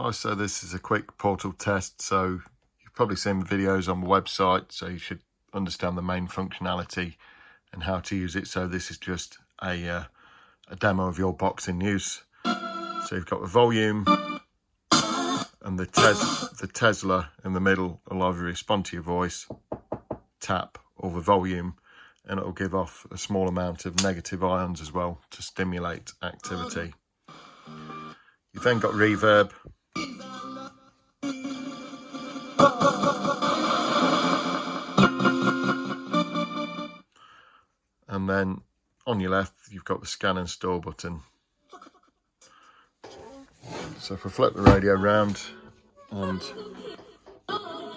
Hi, so this is a quick portal test. So you've probably seen the videos on the website, so you should understand the main functionality and how to use it. So this is just a demo of your box in use. So you've got the volume and the Tesla in the middle will either respond to your voice, tap, or the volume, and it will give off a small amount of negative ions as well to stimulate activity. You've then got reverb. And then on your left, you've got the scan and store button. So if I flip the radio around and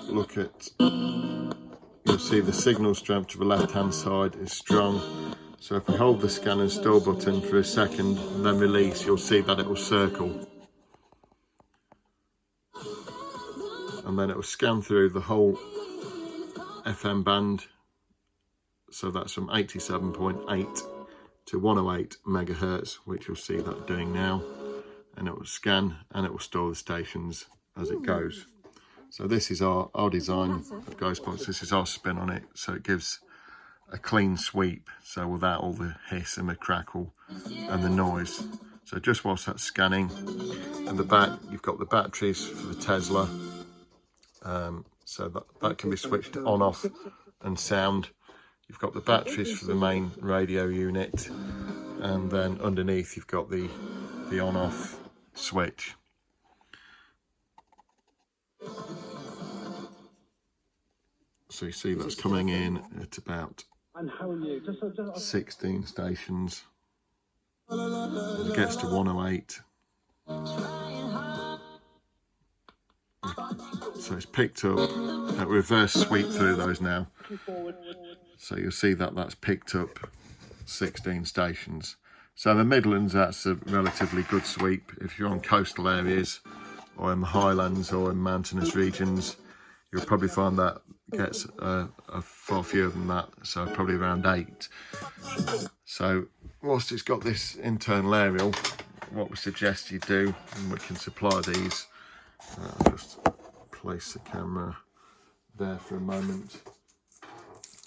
look at, you'll see the signal strength to the left-hand side is strong. So if we hold the scan and store button for a second and then release, you'll see that it will circle. And then it will scan through the whole FM band. So that's from 87.8 to 108 megahertz, which you'll see that doing now. And it will scan and it will store the stations as it goes. So this is our design of Ghostbox. This is our spin on it. So it gives a clean sweep, so without all the hiss and the crackle and the noise. So just whilst that's scanning, and the back, you've got the batteries for the Tesla. So that can be switched on, off, and sound. You've got the batteries for the main radio unit, and then underneath you've got the on-off switch. So you see that's coming in at about 16 stations. And it gets to 108. So it's picked up a reverse sweep through those now. So you'll see that that's picked up 16 stations. So in the Midlands, that's a relatively good sweep. If you're on coastal areas or in the highlands or in mountainous regions, you'll probably find that gets a far fewer than that, so probably around 8. So whilst it's got this internal aerial, what we suggest you do, and we can supply these, I'll just place the camera there for a moment,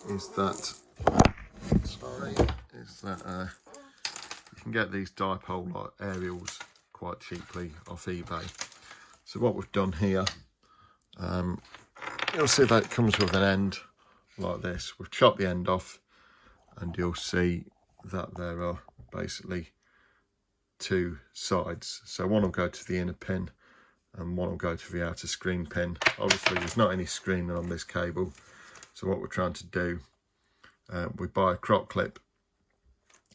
is that you can get these dipole aerials quite cheaply off eBay. So what we've done here, you'll see that it comes with an end like this. We've chopped the end off, and you'll see that there are basically 2 sides. So one will go to the inner pin and one will go to the outer screen pin. Obviously there's not any screen on this cable, so what we're trying to do, we buy a crop clip,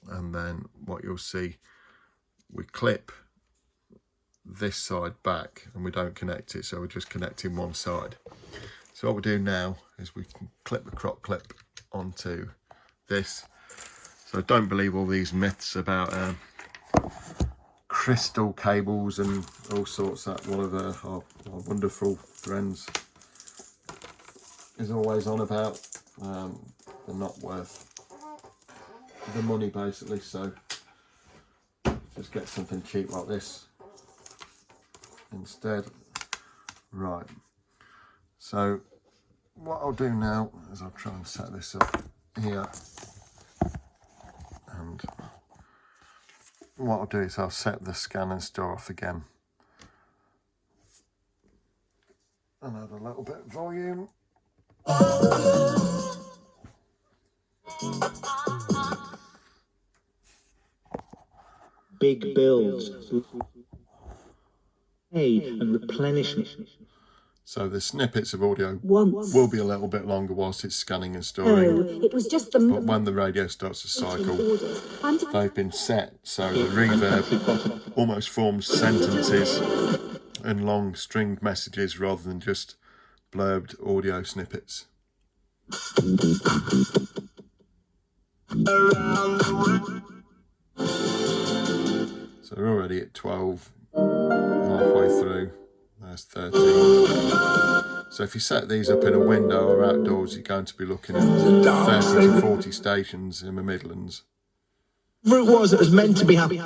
and then what you'll see, we clip this side back and we don't connect it, so we're just connecting one side. So what we do now is we can clip the crop clip onto this. So don't believe all these myths about crystal cables and all sorts that one of our wonderful friends is always on about. They're not worth the money basically, so just get something cheap like this instead. Right, so what I'll do now is I'll try and set this up here, and what I'll do is I'll set the scan and store off again and add a little bit of volume. Big bills, pay and replenishment. So the snippets of audio will be a little bit longer whilst it's scanning and storing. It was just the... But when the radio starts to cycle, they've been set so the reverb almost forms sentences and long stringed messages rather than just blurbed audio snippets. So we're already at 12, halfway through, there's 13. So if you set these up in a window or outdoors, you're going to be looking at 30 to 40 stations in the Midlands. Whatever it was, it was meant to be happy.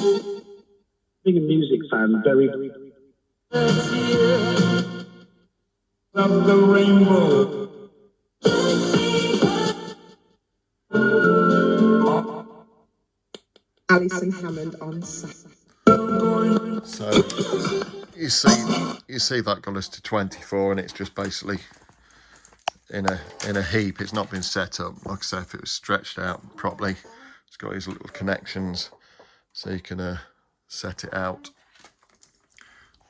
Being a music fan, very Of the rainbow. Alison Hammond on Saturday. So you see that got us to 24, and it's just basically in a heap. It's not been set up. Like I say, if it was stretched out properly, it's got these little connections, so you can set it out.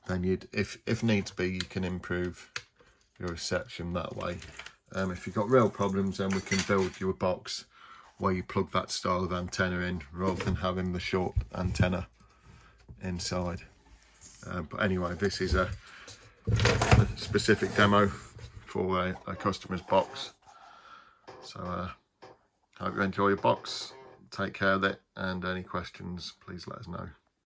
Then you'd, if needs be, you can improve your reception that way. If you've got real problems, then we can build you a box where you plug that style of antenna in rather than having the short antenna inside. But anyway, this is a specific demo for a customer's box. So hope you enjoy your box. Take care of it, and any questions, please let us know.